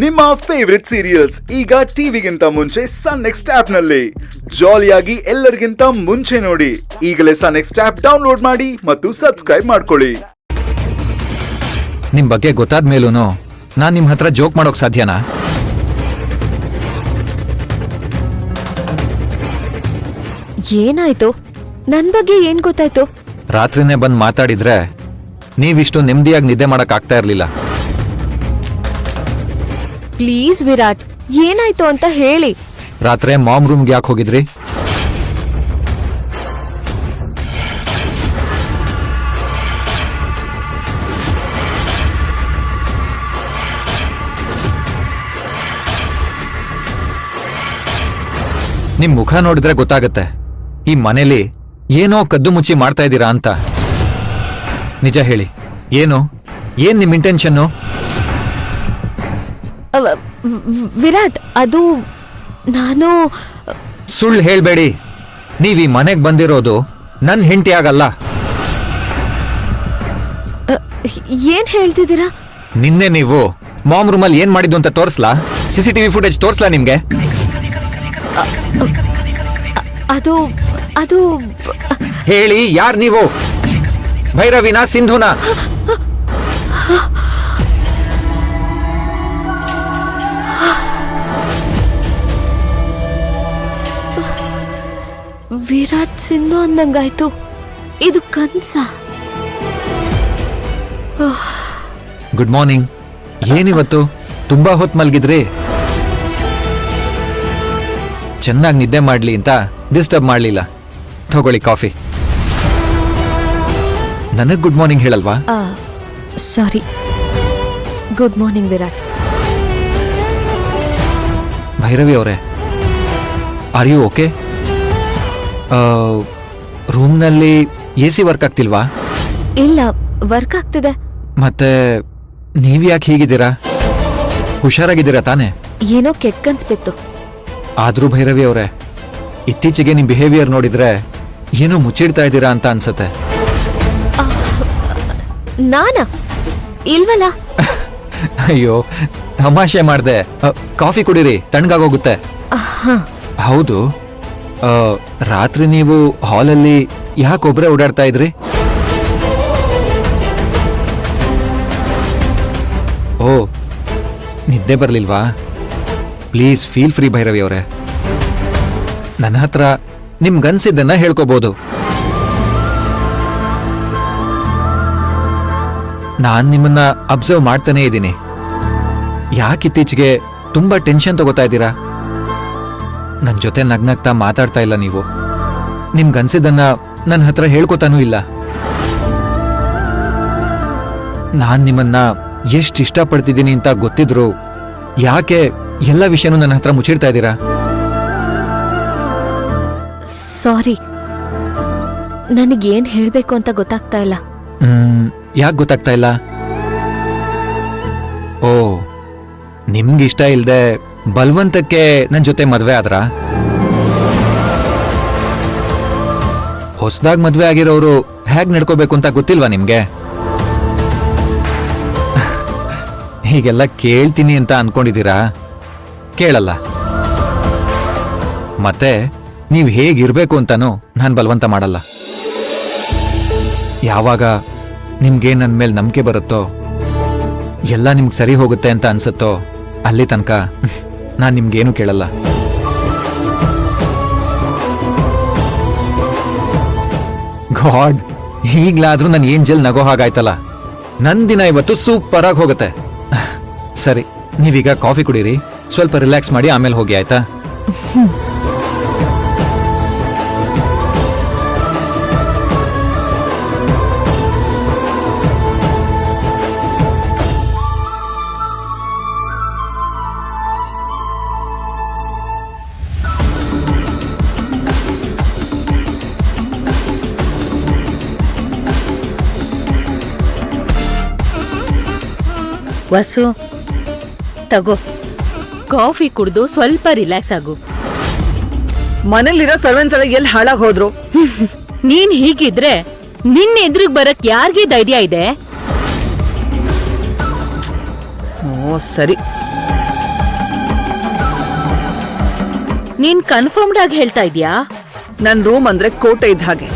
ನಿಮ್ಮ favourite serials ಈಗ ಟಿವಿಗಿಂತ ಮುಂಚೆ ಸನ್ ನೆಕ್ಸ್ಟ್ ಆಪ್ ನಲ್ಲಿ ಜಾಲಿಯಾಗಿ ಎಲ್ಲರಿಗಿಂತ ಮುಂಚೆ ನೋಡಿ. ಈಗಲೇ ಸನ್ ನೆಕ್ಸ್ಟ್ ಆಪ್ ಡೌನ್ಲೋಡ್ ಮಾಡಿ ಮತ್ತು ಸಬ್ಸ್ಕ್ರೈಬ್ ಮಾಡ್ಕೊಳ್ಳಿ. ನಿಮ್ ಬಗ್ಗೆ ಗೊತ್ತಾದ ಮೇಲೂನು ನಾನ್ ನಿಮ್ ಹತ್ರ ಜೋಕ್ ಮಾಡೋಕ್ ಸಾಧ್ಯನಾ? ಏನಾಯ್ತು? ನನ್ ಬಗ್ಗೆ ಏನ್ ಗೊತ್ತಾಯ್ತು? ರಾತ್ರಿನೇ ಬಂದ್ ಮಾತಾಡಿದ್ರೆ ನೀವಿಷ್ಟು ನೆಮ್ಮದಿಯಾಗಿ ನಿದ್ದೆ ಮಾಡಕ್ ಆಗ್ತಾ ಇರ್ಲಿಲ್ಲ. ಪ್ಲೀಸ್ ವಿರಾಟ್, ಏನಾಯ್ತು ಅಂತ ಹೇಳಿ. ರಾತ್ರಿ ಮಾಮ್ ರೂಮ್ಗೆ ಯಾಕೆ ಹೋಗಿದ್ರಿ? ನಿಮ್ ಮುಖ ನೋಡಿದ್ರೆ ಗೊತ್ತಾಗತ್ತೆ ಈ ಮನೇಲಿ ಏನೋ ಕದ್ದು ಮುಚ್ಚಿ ಮಾಡ್ತಾ ಇದ್ದೀರಾ ಅಂತ. ನಿಜ ಹೇಳಿ, ಏನ್ ನಿಮ್ ಇಂಟೆನ್ಷನ್ನು? ವಿರಾಟ್, ಅದು ನಾನು... ಸುಳ್ಳು ಹೇಳ್ಬೇಡಿ. ನೀವ್ ಈ ಮನೆಗ್ ಬಂದಿರೋದು ನನ್ ಹೆಂಡತಿ ಆಗಲ್ಲ. ಏನ್ ಹೇಳ್ತಿದ್ದೀರಾ? ನಿನ್ನೆ ನೀವು ಮಾಮ್ ರೂಮಲ್ಲಿ ಏನ್ ಮಾಡಿದ್ದು ಅಂತ ತೋರ್ಸ್ಲಾ? ಸಿಸಿಟಿವಿ ಫುಟೇಜ್ ತೋರ್ಸ್ಲಾ ನಿಮ್ಗೆ? ಅದು ಹೇಳಿ, ಯಾರ್ ನೀವು? ಭೈರವಿನಾ, ಸಿಂಧುನಾ? ವಿರಾಟ್ ಸಿಂಧು ಅನ್ನಂಗಾಯ್ತು. ಇದು ಕನ್ಸ? Good morning. ಏನಿವತ್ತು ತುಂಬಾ ಹೊತ್ತು ಮಲ್ಗಿದ್ರಿ? ಚೆನ್ನಾಗಿ ನಿದ್ದೆ ಮಾಡ್ಲಿ ಅಂತ ಡಿಸ್ಟರ್ಬ್ ಮಾಡ್ಲಿಲ್ಲ. ತಗೊಳ್ಳಿ ಕಾಫಿ. ನನಗ್ ಗುಡ್ ಮಾರ್ನಿಂಗ್ ಹೇಳಲ್ವಾ? Sorry. Good morning Virat. Bhairavi ಅವರೇ, ಆರ್ ಯು ಓಕೆ? ರೂಮ್ನಲ್ಲಿ AC ವರ್ಕ್ ಆಗ್ತಿಲ್ವಾ? ಇಲ್ಲ, ವರ್ಕ್ ಆಗ್ತಿದೆ. ಮತ್ತೆ ನೀವ್ಯಾಕೆ ಹೀಗಿದ್ದೀರಾ? ಹುಷಾರಾಗಿದ್ದೀರಾ ತಾನೆ? ಏನೋ ಕೆಟ್ಟ ಕನ್ಸ್ಬಿತ್ತು. ಆದ್ರೂ ಭೈರವಿ ಅವರೇ, ಇತ್ತೀಚೆಗೆ ನಿಮ್ ಬಿಹೇವಿಯರ್ ನೋಡಿದ್ರೆ ಏನೋ ಮುಚ್ಚಿಡ್ತಾ ಇದ್ದೀರಾ ಅಂತ ಅನ್ಸತ್ತೆ. ನಾನಾ? ಇಲ್ವಲ್ಲ. ಅಯ್ಯೋ, ತಮಾಷೆ ಮಾಡ್ದೆ. ಕಾಫಿ ಕುಡೀರಿ, ತಣ್ಣಗಾಗೋಗುತ್ತೆ. ಹೌದು, ರಾತ್ರಿ ನೀವು ಹಾಲಲ್ಲಿ ಯಾಕೊಬ್ರೆ ಓಡಾಡ್ತಾ ಇದ್ರಿ? ಓ, ನಿದ್ದೆ ಬರ್ಲಿಲ್ವಾ? ಪ್ಲೀಸ್ ಫೀಲ್ ಫ್ರೀ ಭೈರವಿ ಅವರೇ. ನನ್ನ ಹತ್ರ ನಿಮ್ಗನ್ಸಿದ್ದನ್ನ ಹೇಳ್ಕೋಬಹುದು. ನಾನ್ ನಿಮ್ಮನ್ನ ಅಬ್ಸರ್ವ್ ಮಾಡ್ತಾನೇ ಇದ್ದೀನಿ. ಯಾಕೆ ಇತ್ತೀಚೆಗೆ ತುಂಬಾ ಟೆನ್ಷನ್ ತಗೋತಾ ಇದ್ದೀರಾ? ನನ್ ಜೊತೆ ನಗ್ನಗ್ತಾ ಮಾತಾಡ್ತಾ ಇಲ್ಲ ನೀವು. ನಿಮ್ಗನ್ಸಿದ್ದನ್ನ ನನ್ನ ಹತ್ರ ಹೇಳ್ಕೊತಾನೂ ಇಲ್ಲ. ನಾನ್ ನಿಮ್ಮನ್ನ ಎಷ್ಟು ಇಷ್ಟಪಡ್ತಿದ್ದೀನಿ ಅಂತ ಗೊತ್ತಿದ್ರು ಯಾಕೆ ಎಲ್ಲ ವಿಷಯನೂ ನನ್ನ ಹತ್ರ ಮುಚ್ಚಿಡ್ತಾ ಇದ್ದೀರಾ? ಸಾರಿ, ನನಗೇನ್ ಹೇಳ್ಬೇಕು ಅಂತ ಗೊತ್ತಾಗ್ತಾ ಇಲ್ಲ. ಯಾಕೆ ಗೊತ್ತಾಗ್ತಾ ಇಲ್ಲ? ಓ, ನಿಮ್ಗಿಷ್ಟ ಇಲ್ದೆ ಬಲ್ವಂತಕ್ಕೆ ನನ್ ಜೊತೆ ಮದ್ವೆ ಆದ್ರ? ಹೊಸದಾಗಿ ಮದ್ವೆ ಆಗಿರೋರು ಹೇಗ್ ನಡ್ಕೋಬೇಕು ಅಂತ ಗೊತ್ತಿಲ್ವಾ ನಿಮ್ಗೆ? ಹೀಗೆಲ್ಲ ಕೇಳ್ತೀನಿ ಅಂತ ಅನ್ಕೊಂಡಿದ್ದೀರಾ? ಕೇಳಲ್ಲ. ಮತ್ತೆ ನೀವ್ ಹೇಗಿರ್ಬೇಕು ಅಂತಾನು ನಾನ್ ಬಲವಂತ ಮಾಡಲ್ಲ. ಯಾವಾಗ ನಿಮ್ಗೆ ನನ್ ಮೇಲೆ ನಂಬಿಕೆ ಬರುತ್ತೋ, ಎಲ್ಲ ನಿಮ್ಗೆ ಸರಿ ಹೋಗುತ್ತೆ ಅಂತ ಅನ್ಸತ್ತೋ, ಅಲ್ಲಿ ತನಕ ನಾನ್ ನಿಮ್ಗೇನು ಕೇಳಲ್ಲ. ಗಾಡ್, ಈಗ್ಲಾದ್ರೂ ನನ್ ಏಂಜಲ್ ನಗೋ ಹಾಗಾಯ್ತಲ್ಲ. ನನ್ ದಿನ ಇವತ್ತು ಸೂಪರ್ ಆಗಿ ಹೋಗುತ್ತೆ. ಸರಿ, ನೀವೀಗ ಕಾಫಿ ಕುಡೀರಿ, ಸ್ವಲ್ಪ ರಿಲ್ಯಾಕ್ಸ್ ಮಾಡಿ ಆಮೇಲೆ ಹೋಗಿ, ಆಯ್ತಾ? ವಸು, ತಗೋ ಕಾಫಿ ಕುಡ್ದು ಸ್ವಲ್ಪ ರಿಲ್ಯಾಕ್ಸ್ ಆಗು. ಮನೇಲಿರೋ ಸರ್ವೆಂಟ್ಸ್ ಎಲ್ಲ ಎಲ್ಲಿ ಹಾಳಾಗ್ ಹೋದ್ರು? ನೀನ್ ಹೀಗಿದ್ರೆ ನಿನ್ನ ಎದುರಿಗೆ ಬರಕ್ ಯಾರಿಗೆ ಧೈರ್ಯ ಇದೆ? ಓ ಸರಿ, ನೀನ್ ಕನ್ಫರ್ಮ್ಡ್ ಆಗಿ ಹೇಳ್ತಾ ಇದ್ಯಾ? ನನ್ ರೂಮ್ ಅಂದ್ರೆ ಕೋಟೆ ಇದ್ದ ಹಾಗೆ.